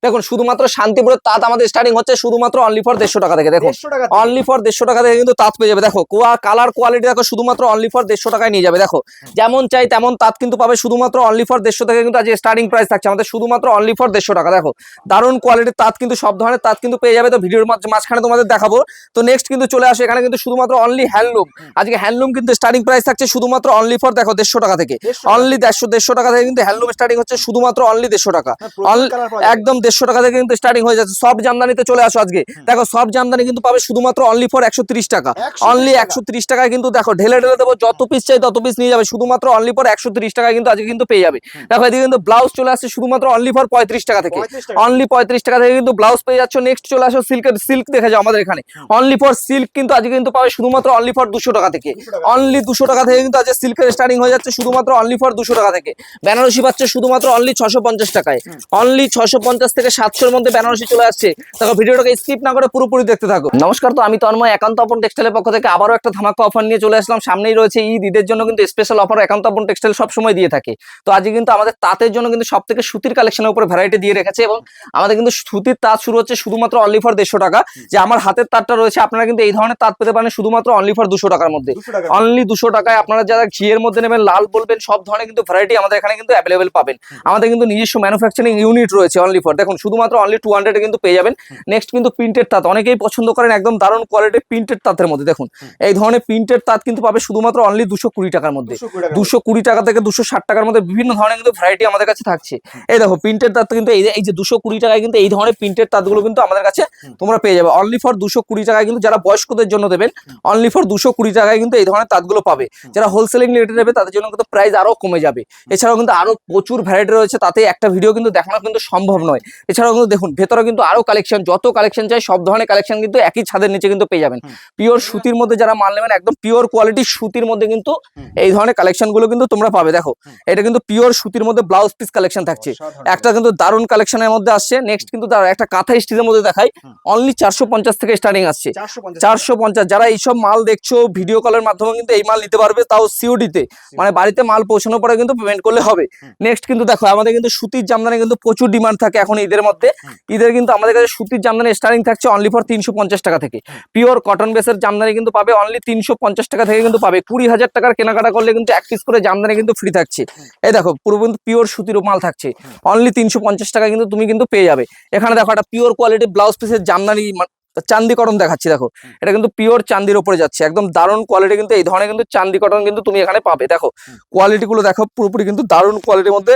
দেখুন শুধুমাত্র শান্তিপুরের তাঁত আমাদের স্টার্টিং হচ্ছে শুধুমাত্র অনলি ফর 150 টাকা থেকে। দেখুন অনলি ফর 150 টাকা থেকে কিন্তু তাঁত পেয়ে যাবে। দেখো কালার কোয়ালিটি দেখো শুধুমাত্র অনলি ফর 150 টাকায় নিয়ে যাবে। দেখো যেমন চাই তেমন তাঁত কিন্তু পাবে শুধুমাত্র অনলি ফর 150 থেকে কিন্তু আজ স্টার্টিং প্রাইস থাকছে আমাদের শুধুমাত্র অনলি ফর 150 টাকা। দেখো দারুণ কোয়ালিটির তাঁত কিন্তু সব ধরনের তাঁত কিন্তু পেয়ে যাবে। তো ভিডিওর মাঝখানে তোমাদের দেখাবো। তো নেক্সট কিন্তু চলে আসে এখানে কিন্তু শুধুমাত্র অনলি হ্যান্ডলুম। আজকে হ্যান্ডলুম কিন্তু স্টার্টিং প্রাইস থাকছে শুধুমাত্র অনলি ফর দেখো 150 টাকা থেকে। অনলি 150 টাকা থেকে কিন্তু হ্যান্ডলুম স্টার্টিং হচ্ছে শুধুমাত্র অনলি 150 টাকা। একদম 150 টাকা থেকে কিন্তু স্টার্টিং হয়ে যাচ্ছে। সব জামদানিতে চলে আসো আজকে। দেখো সব জামদানি কিন্তু পাবে শুধুমাত্র অনলি ফর 130 টাকা। অনলি 130 টাকায় কিন্তু দেখো ঢেলে ঢেলে দেবো, যত পিস চাই তত পিস নিয়ে যাবে শুধুমাত্র অনলি ফর 130 টাকায় কিন্তু আজকে কিন্তু পেয়ে যাবে। দেখো এদিকে কিন্তু ব্লাউজ চলে আসছে শুধুমাত্র অনলি ফর 35 টাকা থেকে। অনলি 35 টাকা থেকে কিন্তু ব্লাউজ পেয়ে যাচ্ছ। নেক্সট চলে আসো সিল্ক দেখে যাও আমাদের এখানে অনলি ফর সিল্ক কিন্তু আজকে কিন্তু পাবে শুধুমাত্র অনলি ফর 200 টাকা থেকে। অনলি 200 টাকা থেকে কিন্তু আজকে সিল্কের স্টার্টিং হয়ে যাচ্ছে শুধুমাত্র অনলি ফর 200 টাকা থেকে। বেনারসি পাচ্ছে শুধুমাত্র অনলি 650 টাকায়। অনলি 650 থেকে 700 এর মধ্যে বেনারসি চলে আসছে। দেখো ভিডিওটাকে স্কিপ না করে পুরোপুরি দেখতে থাকো। নমস্কার, তো আমি তন্ময় একান্ত আপন টেক্সটাইলের পক্ষ থেকে আবারও একটা ধামাকা অফার নিয়ে চলে আসলাম। সামনেই রয়েছে ঈদের জন্য কিন্তু স্পেশাল অফার একান্ত আপন টেক্সটাইল সব সময় দিয়ে থাকে। তো আজকে কিন্তু আমাদের তাঁতের জন্য কিন্তু সব থেকে সুতির কালেকশনের উপরে ভ্যারাইটি দিয়ে রেখেছে এবং আমাদের কিন্তু সুতির তাঁত শুরু হচ্ছে শুধুমাত্র অনলি ফর 150 টাকা। যে আমার হাতের তাঁতটা রয়েছে আপনারা কিন্তু এই ধরনের তাঁত পেতে পারেন শুধুমাত্র অনলি ফর 200 টাকার মধ্যে। অনলি 200 টাকায় আপনারা যারা ঘিয়ের মধ্যে নেবেন, লাল বলবেন, সব ধরনের কিন্তু ভ্যারাইটি আমাদের এখানে কিন্তু অ্যাভেলেবেল পাবেন। আমাদের কিন্তু নিজস্ব ম্যানুফ্যাকচারিং ইউনিট রয়েছে অনলি ফর। দেখুন শুধুমাত্র অনলি 200 এ কিন্তু পেয়ে যাবেন। নেক্সট কিন্তু প্রিন্টেড তাঁত অনেকেই পছন্দ করেন একদম দারুণ কোয়ালিটির প্রিন্টেড তাঁতের মধ্যে। দেখুন এই ধরনের প্রিন্টেড তাঁত কিন্তু পাবে শুধুমাত্র অনলি 220 টাকার মধ্যে। 220 টাকা থেকে 260 টাকার মধ্যে বিভিন্ন ধরনের কিন্তু ভ্যারাইটি আমাদের কাছে থাকছে। এই দেখো প্রিন্টেড তাঁত কিন্তু এই যে 220 টাকায় কিন্তু এই ধরনের প্রিন্টেড তাঁতগুলো কিন্তু আমাদের কাছে তোমরা পেয়ে যাবে অনলি ফর 220 টাকায়। কিন্তু যারা বয়স্কদের জন্য দেবেন অনলি ফর 220 টাকায় কিন্তু এই ধরনের তাঁতগুলো পাবে। যারা হোলসেলিং রেটে নেবে তাদের জন্য কিন্তু প্রাইস আরো কমে যাবে। এছাড়াও কিন্তু আরো প্রচুর ভ্যারাইটি রয়েছে, তাতে একটা ভিডিও কিন্তু দেখানো কিন্তু সম্ভব নয়। এছাড়াও কিন্তু দেখুন ভেতরে কিন্তু আরো কালেকশন, যত কালেকশন চাই সব ধরনের কালেকশন কিন্তু একই ছাদের নিচে কিন্তু পেয়ে যাবেন। পিওর সুতির মধ্যে যারা মাল নেবেন একদম পিওর কোয়ালিটির সুতির মধ্যে কিন্তু এই ধরনের কালেকশন গুলো কিন্তু তোমরা পাবে। দেখো এটা কিন্তু পিওর সুতির মধ্যে ব্লাউজ পিস কালেকশন থাকছে, একটা কিন্তু দারুণ কালেকশনের মধ্যে আসছে। নেক্সট কিন্তু একটা কাঁথা স্টিচের মধ্যে দেখাই অনলি 450 থেকে স্টার্টিং আসছে। 450 যারা এইসব মাল দেখছো ভিডিও কলের মাধ্যমে কিন্তু এই মাল নিতে পারবে, তাও সিওডিতে, মানে বাড়িতে মাল পৌঁছানোর পরে কিন্তু পেমেন্ট করলে হবে। নেক্সট কিন্তু দেখো আমাদের কিন্তু সুতির জামদানি কিন্তু প্রচুর ডিমান্ড থাকে এখন ঈদের মধ্যে। ঈদের কিন্তু আমাদের কাছে সুতির জামদানি স্টার্টিং থাকছে অনলি ফর 350 টাকা থেকে। পিওর কটন বেসের জামদানি কিন্তু পাবে অনলি 350 টাকা থেকে কিন্তু পাবে। 20,000 টাকার কেনাকাটা করলে কিন্তু এক পিস করে জামদানি কিন্তু ফ্রি থাকছে। এই দেখো পুরো কিন্তু পিওর সুতির মাল থাকছে অনলি 350 টাকা কিন্তু তুমি কিন্তু পেয়ে যাবে। এখানে দেখো একটা পিওর কোয়ালিটি ব্লাউজ পিসের জামদানি চান্দি কটন দেখাচ্ছি। দেখো এটা কিন্তু পিওর চান্দির উপরে যাচ্ছে, একদম দারুণ কোয়ালিটি কিন্তু এই ধরনের কিন্তু চান্দি কটন কিন্তু তুমি এখানে পাবে। দেখো কোয়ালিটি গুলো দেখো পুরোপুরি কিন্তু দারুণ কোয়ালিটির মধ্যে।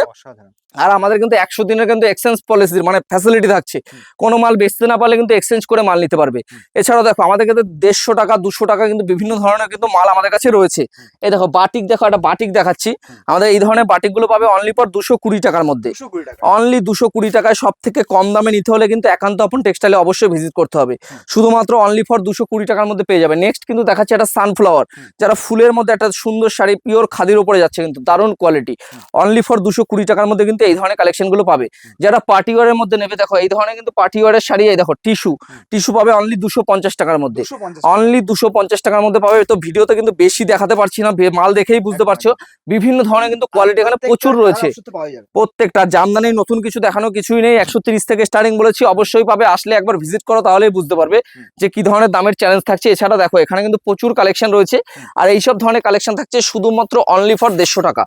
আর আমাদের কিন্তু 100 দিনের কিন্তু এক্সচেঞ্জ পলিসির মানে ফ্যাসিলিটি থাকছে, কোনো মাল বেচতে না পারলে কিন্তু এক্সচেঞ্জ করে মাল নিতে পারবে। এছাড়াও দেখো আমাদের কিন্তু 150 টাকা 200 টাকা কিন্তু বিভিন্ন ধরনের কিন্তু মাল আমাদের কাছে রয়েছে। এই দেখো বাটিক, দেখো একটা বাটিক দেখাচ্ছি। আমাদের এই ধরনের বাটিক গুলো পাবে অনলি ফর 220 টাকার মধ্যে। অনলি 220 টাকায় সব থেকে কম দামে নিতে হলে কিন্তু একান্ত আপন টেক্সটাইলে অবশ্যই ভিজিট করতে হবে। শুধুমাত্র অনলি ফর 220 টাকার মধ্যে পেয়ে যাবে। নেক্সট কিন্তু দেখাচ্ছে একটা সানফ্লাওয়ার, যারা ফুলের মধ্যে একটা সুন্দর শাড়ি পিওর খাদির উপরে যাচ্ছে কিন্তু দারুণ কোয়ালিটি অনলি ফর 220 টাকার মধ্যে কিন্তু এই ধরনের কালেকশন গুলো পাবে। যারা পার্টি ওয়ারের মধ্যে নেবে দেখো এই ধরনের কিন্তু পার্টি ওয়ারের শাড়ি, এই দেখো টিস্যু পাবে অনলি 250 টাকার মধ্যে। অনলি 250 টাকার মধ্যে পাবে। তো ভিডিওতে কিন্তু বেশি দেখাতে পারছি না, মাল দেখেই বুঝতে পারছো বিভিন্ন ধরনের কিন্তু কোয়ালিটি এখানে প্রচুর রয়েছে। প্রত্যেকটা জামদানি নতুন কিছু দেখানো কিছুই নেই। 130 থেকে স্টার্টিং বলেছি, অবশ্যই পাবে। আসলে একবার ভিজিট করো তাহলেই বুঝতে পারবে যে কি ধরনের দামের চ্যালেঞ্জ থাকছে। এছাড়া দেখো এখানে কিন্তু প্রচুর কালেকশন রয়েছে, আর এইসব ধরনের কালেকশন থাকছে শুধুমাত্র অনলি ফর 150 টাকা।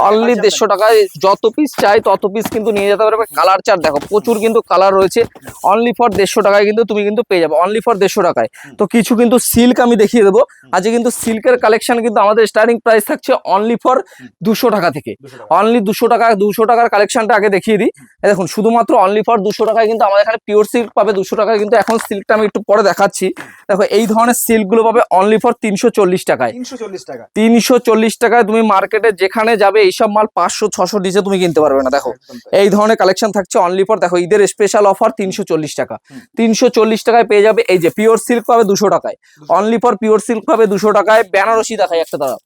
অনলি 150 টাকায় যত পিস চাই তত পিস কিন্তু নিয়ে যেতে পারবে। কালার চার্ট দেখো প্রচুর কিন্তু কালার রয়েছে। অনলি ফর 150 টাকায় কিন্তু তুমি কিন্তু পেয়ে যাবে অনলি ফর 150 টাকায়। তো কিছু কিন্তু সিল্ক আমি দেখিয়ে দেবো আজকে। কিন্তু সিল্কের কালেকশন কিন্তু আমাদের স্টার্টিং প্রাইস থাকছে অনলি ফর 200 টাকা থেকে। অনলি 200 টাকা, 200 টাকার কালেকশনটা আগে দেখিয়ে দিই। দেখুন শুধুমাত্র অনলি ফর 200 টাকায় কিন্তু আমাদের এখানে পিওর সিল্ক পাবে 200 টাকায়। কিন্তু এখন সিল্কটা আমি একটু পরে দেখাচ্ছি। দেখো এই ধরনের সিল্ক গুলো পাবে অনলি ফর 340 টাকায়। 340 টাকায় তুমি মার্কেটে যেখানে যাবে এইসব মাল 500-600 নিচে তুমি কিনতে পারবে না। দেখো এই ধরনের কালেকশন থাকছে অনলি ফর, দেখো ঈদের স্পেশাল অফার 340 টাকা। 340 টাকায় পেয়ে যাবে। এই যে পিওর সিল্ক পাবে 200 টাকায়। অনলি ফর পিওর সিল্ক পাবে 200 টাকায়। বেনারসি দেখাই একটা, দাঁড়াও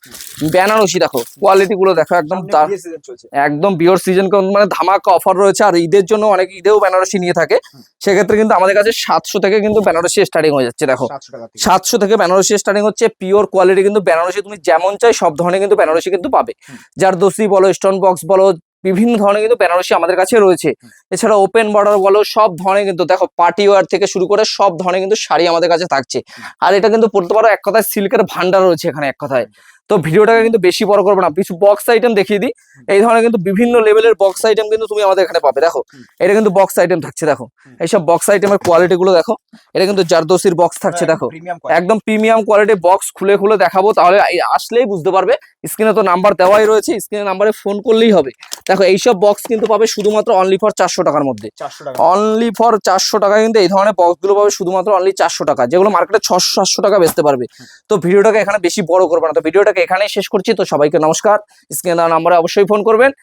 বেনারসি দেখো কোয়ালিটি গুলো দেখো একদম পিওর সিজন মানে ধামাকা অফার রয়েছে। আর ঈদের জন্য অনেক ঈদেও বেনারসি নিয়ে থাকে, সেক্ষেত্রে কিন্তু আমাদের কাছে 700 থেকে কিন্তু বেনারসি স্টার্টিং হয়ে যাচ্ছে। দেখো 700 থেকে বেনারসি স্টার্টিং হচ্ছে। পিওর কোয়ালিটি কিন্তু বেনারসি তুমি যেমন চাই সব ধরনের কিন্তু বেনারসি কিন্তু পাবে। জারদোসি বলো, স্টোন বক্স বলো, বিভিন্ন ধরনের কিন্তু বেনারসি আমাদের কাছে রয়েছে। এছাড়া ওপেন বর্ডার বলো, সব ধরনের কিন্তু দেখো পার্টি ওয়্যার থেকে শুরু করে সব ধরনের কিন্তু শাড়ি আমাদের কাছে থাকছে। আর এটা কিন্তু পড়তে পারো এক কথায় সিল্কের ভান্ডার রয়েছে এখানে এক কথায়। তো ভিডিওটাকে কিন্তু বেশি বড় করবো না, কিছু বক্স আইটেম দেখিয়ে দিই। এই ধরনের কিন্তু বিভিন্ন লেভেলের বক্স আইটেম কিন্তু তুমি আমাদের এখানে পাবে। দেখো এটা কিন্তু বক্স আইটেম থাকছে, দেখো এইসব বক্স আইটেমের কোয়ালিটি গুলো দেখো। এটা কিন্তু জারদোসির বক্স থাকছে, দেখো একদম প্রিমিয়াম কোয়ালিটি বক্স। খুলে খুলে দেখাবো, তাহলে আসলেই বুঝতে পারবে। স্ক্রিনে তো নাম্বার দেওয়াই রয়েছে, স্ক্রিনে নাম্বারে ফোন করলেই হবে। দেখো এইসব বক্স কিন্তু পাবে শুধুমাত্র অনলি ফর 400 টাকার মধ্যে। অনলি ফর 400 টাকা কিন্তু এই ধরনের বক্স গুলো পাবে শুধুমাত্র অনলি 400 টাকা, যেগুলো মার্কেটে 600-700 টাকা বেচতে পারবে। তো ভিডিওটাকে এখানে বেশি বড় করবে না, তো ভিডিওটাকে এখানেই শেষ করছি। তো সবাইকে নমস্কার, স্ক্রিনে দেওয়া নাম্বারে অবশ্যই ফোন করবেন।